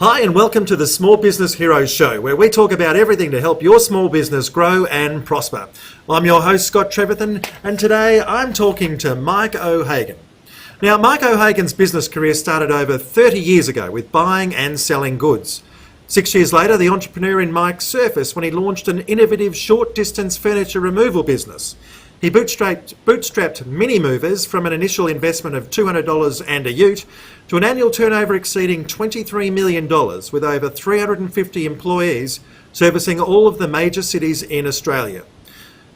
Hi and welcome to the Small Business Heroes Show, where we talk about everything to help your small business grow and prosper. I'm your host, Scott Trevethan, and today I'm talking to Mike O'Hagan. Now, Mike O'Hagan's business career started over 30 years ago with buying and selling goods. 6 years later, the entrepreneur in Mike surfaced when he launched an innovative short-distance furniture removal business. He bootstrapped mini movers from an initial investment of $200 and a ute to an annual turnover exceeding $23 million with over 350 employees servicing all of the major cities in Australia.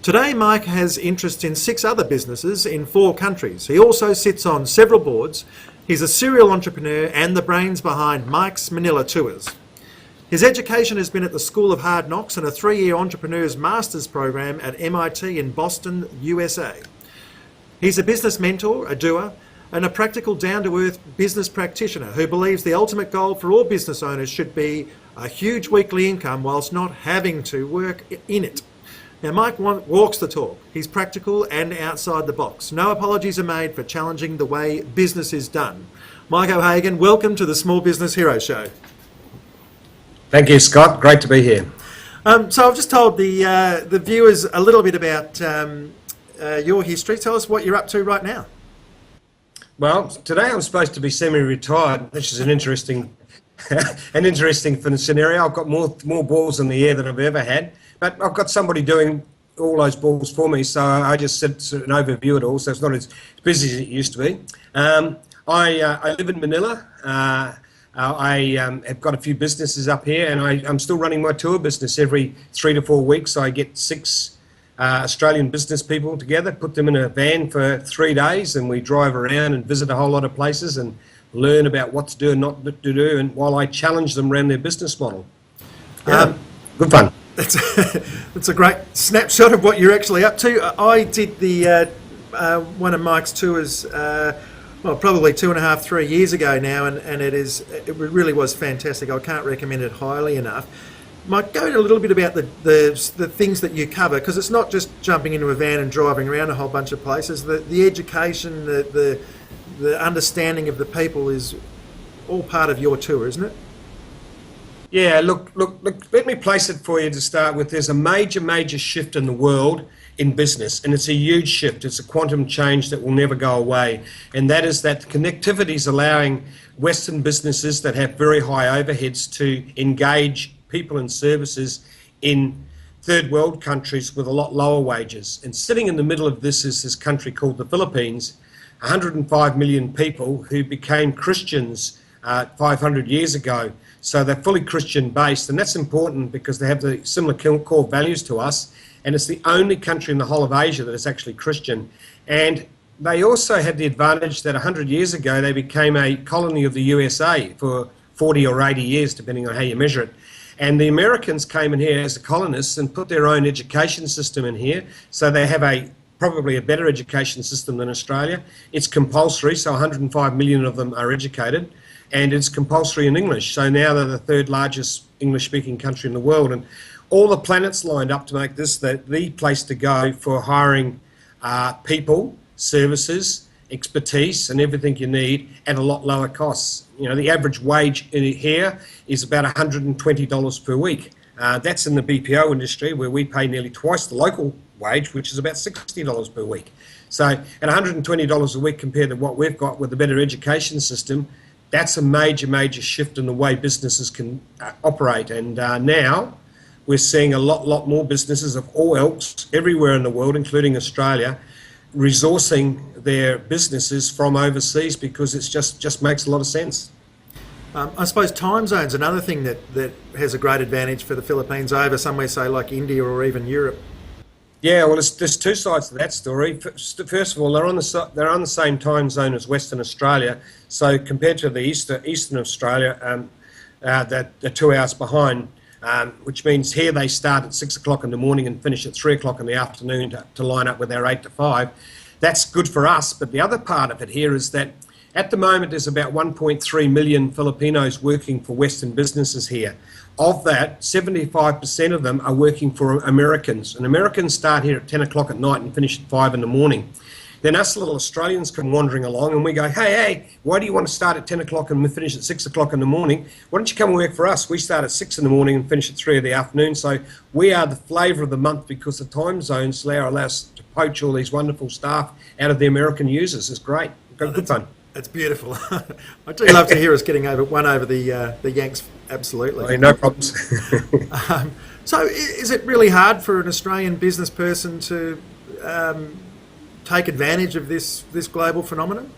Today, Mike has interest in 6 other businesses in 4 countries. He also sits on several boards. He's a serial entrepreneur and the brains behind Mike's Manila tours. His education has been at the School of Hard Knocks and a 3-year entrepreneur's master's program at MIT in Boston, USA. He's a business mentor, a doer, and a practical down-to-earth business practitioner who believes the ultimate goal for all business owners should be a huge weekly income whilst not having to work in it. Now, Mike walks the talk. He's practical and outside the box. No apologies are made for challenging the way business is done. Mike O'Hagan, welcome to the Small Business Hero Show. Thank you, Scott. Great to be here. So I've just told the viewers a little bit about your history. Tell us what you're up to right now. Well, today I'm supposed to be semi-retired, which is an interesting scenario. I've got more balls in the air than I've ever had, but I've got somebody doing all those balls for me, so I just said an overview it all, so it's not as busy as it used to be. I live in Manila. I have got a few businesses up here, and I'm still running my tour business. Every 3 to 4 weeks I get 6 Australian business people together, put them in a van for 3 days, and we drive around and visit a whole lot of places and learn about what to do and not to do, and while I challenge them around their business model. Good fun. That's a great snapshot of what you're actually up to. I did the one of Mike's tours probably 2.5, 3 years ago now, and it really was fantastic. I can't recommend it highly enough. Mike, go into a little bit about the things that you cover, because it's not just jumping into a van and driving around a whole bunch of places. The education, the understanding of the people is all part of your tour, isn't it? Yeah, look, let me place it for you to start with. There's a major shift in the world in business, and it's a huge shift. It's a quantum change that will never go away, and that is that connectivity is allowing Western businesses that have very high overheads to engage people and services in third world countries with a lot lower wages. And sitting in the middle of this is this country called the Philippines, 105 million people who became Christians 500 years ago. So they're fully Christian based, and that's important because they have the similar core values to us. And it's the only country in the whole of Asia that is actually Christian. And they also had the advantage that 100 years ago they became a colony of the USA for 40 or 80 years, depending on how you measure it. And the Americans came in here as the colonists and put their own education system in here. So they have probably a better education system than Australia. It's compulsory, so 105 million of them are educated. And it's compulsory in English. So now they're the 3rd largest English-speaking country in the world. And all the planets lined up to make this the place to go for hiring people, services, expertise, and everything you need at a lot lower costs. You know, the average wage here is about $120 per week. That's in the BPO industry, where we pay nearly twice the local wage, which is about $60 per week. So at $120 a week compared to what we've got with a better education system, that's a major shift in the way businesses can operate. And now we're seeing a lot more businesses of all ilks everywhere in the world, including Australia, resourcing their businesses from overseas because it just makes a lot of sense. I suppose time zone's another thing that has a great advantage for the Philippines over somewhere, say, like India or even Europe. Yeah, well, there's 2 sides to that story. First of all, they're on the same time zone as Western Australia. So compared to the Eastern Australia, they're 2 hours behind, which means here they start at 6 o'clock in the morning and finish at 3 o'clock in the afternoon to line up with our 8 to 5. That's good for us. But the other part of it here is that at the moment there's about 1.3 million Filipinos working for Western businesses here. Of that, 75% of them are working for Americans. And Americans start here at 10 o'clock at night and finish at 5 in the morning. Then us little Australians come wandering along and we go, hey, why do you want to start at 10 o'clock and we finish at 6 o'clock in the morning? Why don't you come and work for us? We start at 6 in the morning and finish at 3 in the afternoon. So we are the flavour of the month because the time zones allow us to poach all these wonderful staff out of the American users. It's great. Good fun. It's beautiful. I do love to hear us getting over the Yanks. Absolutely. No problems. So is it really hard for an Australian business person to take advantage of this global phenomenon?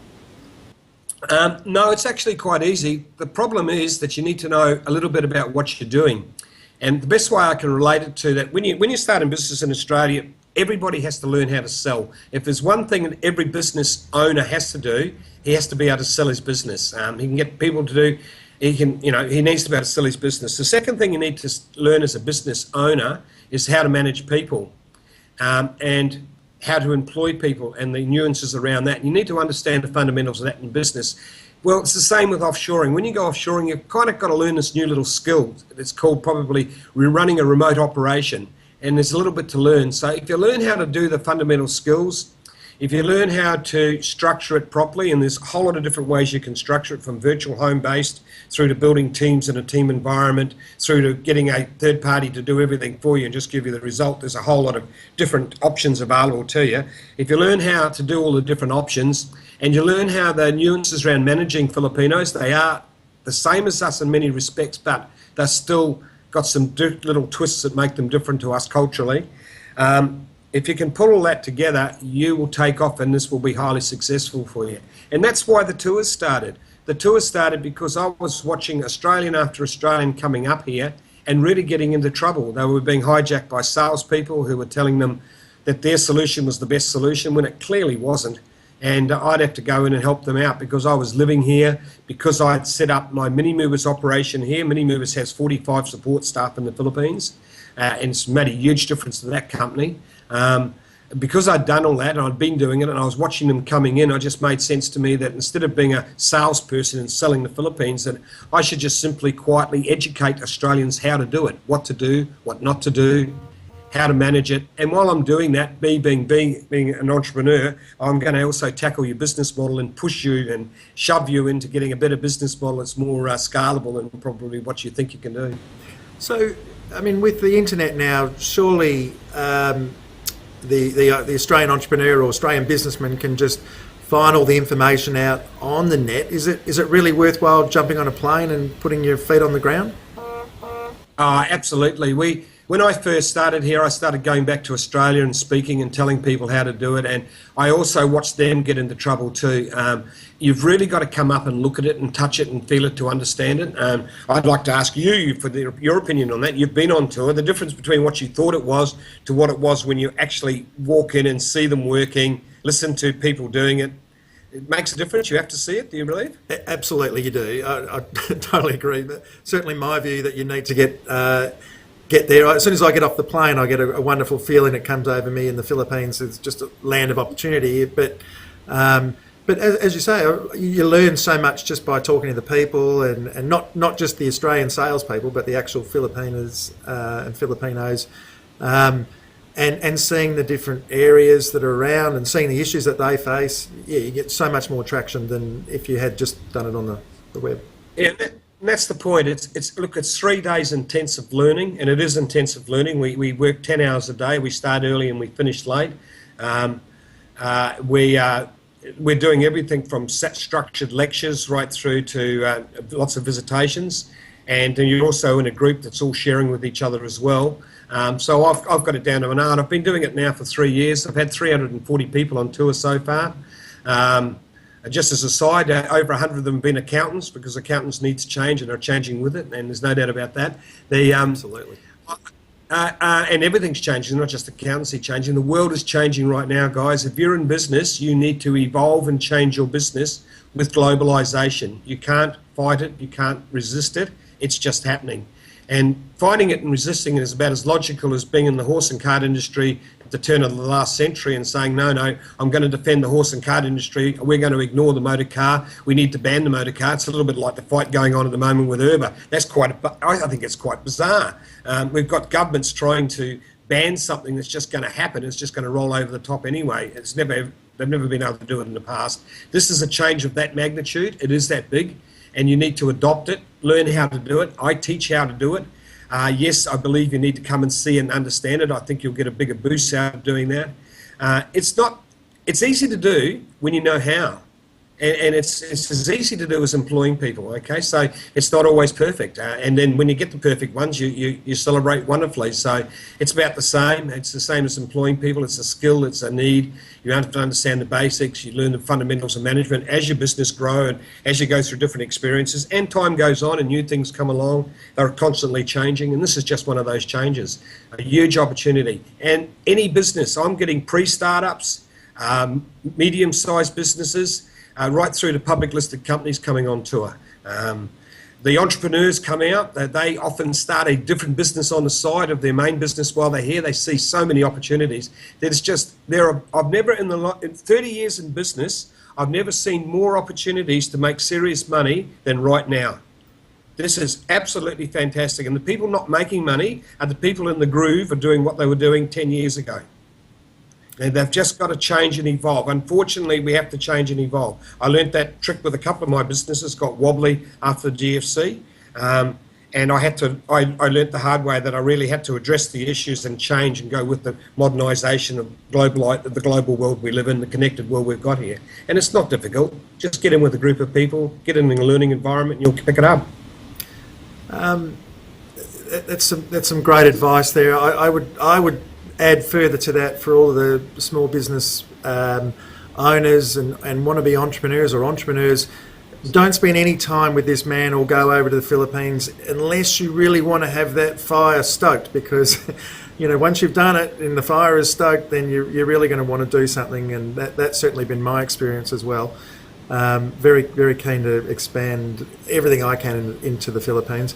No, it's actually quite easy. The problem is that you need to know a little bit about what you're doing. And the best way I can relate it to that, when you start in business in Australia, everybody has to learn how to sell. If there's one thing that every business owner has to do, he has to be able to sell his business. He can get people to do. He needs to be able to sell his business. The second thing you need to learn as a business owner is how to manage people, and how to employ people and the nuances around that. You need to understand the fundamentals of that in business. Well, it's the same with offshoring. When you go offshoring, you've kind of got to learn this new little skill. It's called probably running a remote operation, and there's a little bit to learn. So if you learn how to do the fundamental skills, if you learn how to structure it properly, and there's a whole lot of different ways you can structure it, from virtual home-based through to building teams in a team environment, through to getting a third party to do everything for you and just give you the result. There's a whole lot of different options available to you. If you learn how to do all the different options, and you learn how the nuances around managing Filipinos, they are the same as us in many respects, but they're still got some little twists that make them different to us culturally. If you can put all that together, you will take off, and this will be highly successful for you. And that's why the tours started. The tours started because I was watching Australian after Australian coming up here and really getting into trouble. They were being hijacked by salespeople who were telling them that their solution was the best solution when it clearly wasn't. And I'd have to go in and help them out because I was living here, because I had set up my Mini Movers operation here. Mini Movers has 45 support staff in the Philippines, and it's made a huge difference to that company. Because I'd done all that and I'd been doing it and I was watching them coming in, it just made sense to me that instead of being a salesperson and selling the Philippines, that I should just simply quietly educate Australians how to do it, what to do, what not to do, how to manage it. And while I'm doing that, being an entrepreneur, I'm going to also tackle your business model and push you and shove you into getting a better business model that's more scalable than probably what you think you can do. So, I mean, with the internet now, surely the Australian entrepreneur or Australian businessman can just find all the information out on the net. Is it really worthwhile jumping on a plane and putting your feet on the ground? Absolutely. When I first started here, I started going back to Australia and speaking and telling people how to do it, and I also watched them get into trouble too. You've really got to come up and look at it and touch it and feel it to understand it. I'd like to ask you for your opinion on that. You've been on tour. The difference between what you thought it was to what it was when you actually walk in and see them working, listen to people doing it. It makes a difference. You have to see it, do you believe? Absolutely, you do. I totally agree. But certainly my view that you need to get there. As soon as I get off the plane, I get a wonderful feeling that comes over me in the Philippines. It's just a land of opportunity. But as you say, you learn so much just by talking to the people, and not just the Australian salespeople, but the actual Filipinos and Filipinos, and seeing the different areas that are around and seeing the issues that they face. Yeah, you get so much more traction than if you had just done it on the web. Yeah. And that's the point. It's 3 days intensive learning, and it is intensive learning. We work 10 hours a day. We start early and we finish late. We're doing everything from set structured lectures right through to lots of visitations, and you're also in a group that's all sharing with each other as well. So I've got it down to an art. I've been doing it now for 3 years. I've had 340 people on tour so far. Just as a side, over 100 of them have been accountants, because accountants need to change and are changing with it, and there's no doubt about that. Absolutely. And everything's changing, not just accountancy changing. The world is changing right now, guys. If you're in business, you need to evolve and change your business with globalization. You can't fight it, you can't resist it, it's just happening. And fighting it and resisting it is about as logical as being in the horse and cart industry at the turn of the last century and saying, no, I'm going to defend the horse and cart industry. We're going to ignore the motor car. We need to ban the motor car. It's a little bit like the fight going on at the moment with Uber. I think it's quite bizarre. We've got governments trying to ban something that's just going to happen. It's just going to roll over the top anyway. It's never They've never been able to do it in the past. This is a change of that magnitude. It is that big, and you need to adopt it, learn how to do it. I teach how to do it. Yes, I believe you need to come and see and understand it. I think you'll get a bigger boost out of doing that. It's easy to do when you know how. And it's as easy to do as employing people, okay? So it's not always perfect. And then when you get the perfect ones, you celebrate wonderfully. So it's about the same. It's the same as employing people. It's a skill. It's a need. You have to understand the basics. You learn the fundamentals of management as your business grow and as you go through different experiences. And time goes on and new things come along. They're constantly changing. And this is just one of those changes. A huge opportunity. And any business, I'm getting pre-startups, medium-sized businesses, right through to public listed companies coming on tour. The entrepreneurs come out, they often start a different business on the side of their main business while they're here. They see so many opportunities that it's just, I've never in 30 years in business, I've never seen more opportunities to make serious money than right now. This is absolutely fantastic. And the people not making money are the people in the groove are doing what they were doing 10 years ago. And they've just got to change and evolve. Unfortunately, we have to change and evolve. I learnt that trick with a couple of my businesses, got wobbly after the GFC. And I learnt the hard way that I really had to address the issues and change and go with the modernisation of the global world we live in, the connected world we've got here. And it's not difficult. Just get in with a group of people, get in a learning environment, and you'll pick it up. That's some great advice there. I would add further to that for all of the small business owners and wannabe entrepreneurs or entrepreneurs. Don't spend any time with this man or go over to the Philippines unless you really want to have that fire stoked, because once you've done it and the fire is stoked, then you're really going to want to do something, and that's certainly been my experience as well. Very, very keen to expand everything I can into the Philippines.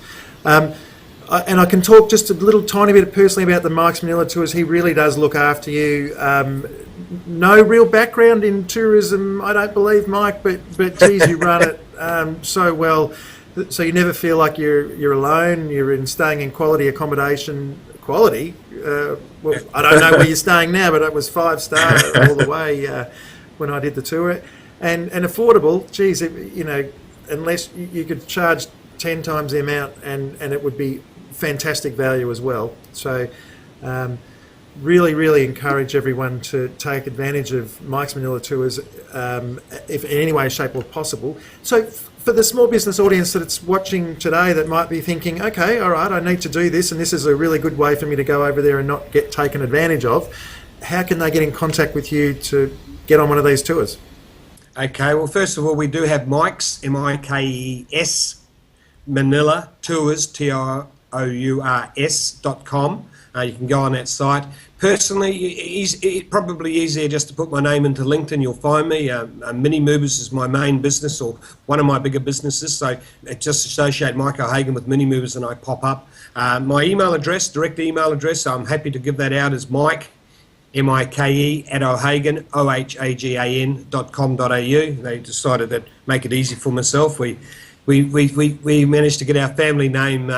And I can talk just a little tiny bit personally about the Mike's Manila tours. He really does look after you. No real background in tourism, I don't believe, Mike, but geez, you run it so well. So you never feel like you're alone. You're staying in quality accommodation. Quality? Well, I don't know where you're staying now, but it was 5-star all the way when I did the tour. And affordable, geez, unless you could charge 10 times the amount and it would be fantastic value as well. So really, really encourage everyone to take advantage of Mike's Manila Tours if in any way, shape or possible. So for the small business audience that's watching today that might be thinking, okay, all right, I need to do this and this is a really good way for me to go over there and not get taken advantage of, how can they get in contact with you to get on one of these tours? Okay, well, first of all, we do have Mike's, MIKES, Manila Tours, TOURS.com. You can go on that site. Personally, it's probably easier just to put my name into LinkedIn. You'll find me. Mini Movers is my main business, or one of my bigger businesses. So just associate Mike O'Hagan with Mini Movers and I pop up. My email address, direct email address, I'm happy to give that out, is Mike, MIKE at O'Hagan, OHAGAN.com.au. They decided that make it easy for myself. We managed to get our family name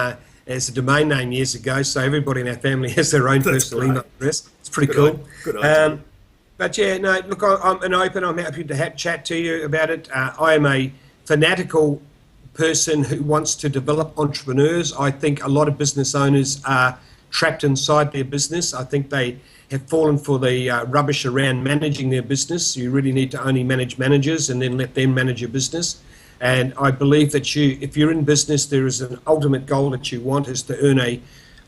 as a domain name years ago, so everybody in our family has their own personal email address. It's pretty cool. Good idea. But yeah, no, look, I'm an open. I'm happy to chat to you about it. I am a fanatical person who wants to develop entrepreneurs. I think a lot of business owners are trapped inside their business. I think they have fallen for the rubbish around managing their business. You really need to only manage managers and then let them manage your business. And I believe that if you're in business, there is an ultimate goal that you want, is to earn a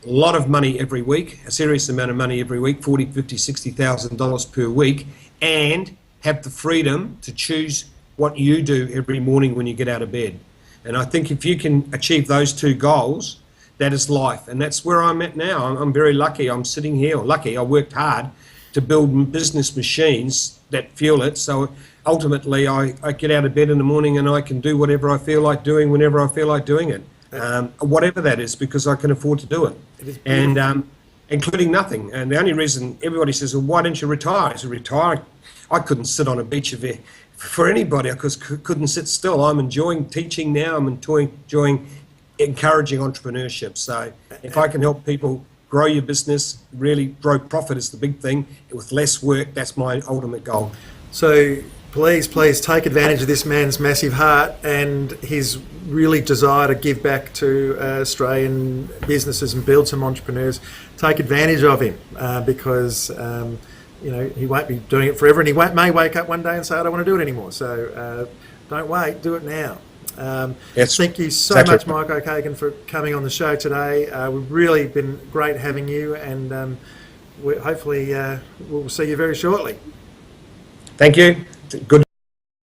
lot of money every week, a serious amount of money every week, $40,000, $50,000, $60,000 per week, and have the freedom to choose what you do every morning when you get out of bed. And I think if you can achieve those two goals, that is life. And that's where I'm at now. I'm very lucky. I'm sitting here, lucky. I worked hard to build business machines that fuel it. So ultimately, I get out of bed in the morning and I can do whatever I feel like doing whenever I feel like doing it, whatever that is, because I can afford to do it, and including nothing. And the only reason everybody says, well, why don't you retire? I said, retire? I couldn't sit on a beach for anybody. I couldn't sit still. I'm enjoying teaching now. I'm enjoying encouraging entrepreneurship. So if I can help people grow your business, really grow profit is the big thing, with less work, that's my ultimate goal. So please take advantage of this man's massive heart and his really desire to give back to Australian businesses and build some entrepreneurs. Take advantage of him because he won't be doing it forever, and he may wake up one day and say, I don't want to do it anymore. So don't wait, do it now. Yes, thank you so exactly. much, Mike O'Kagan, for coming on the show today. We've really been great having you, and hopefully we'll see you very shortly. Thank you. Good.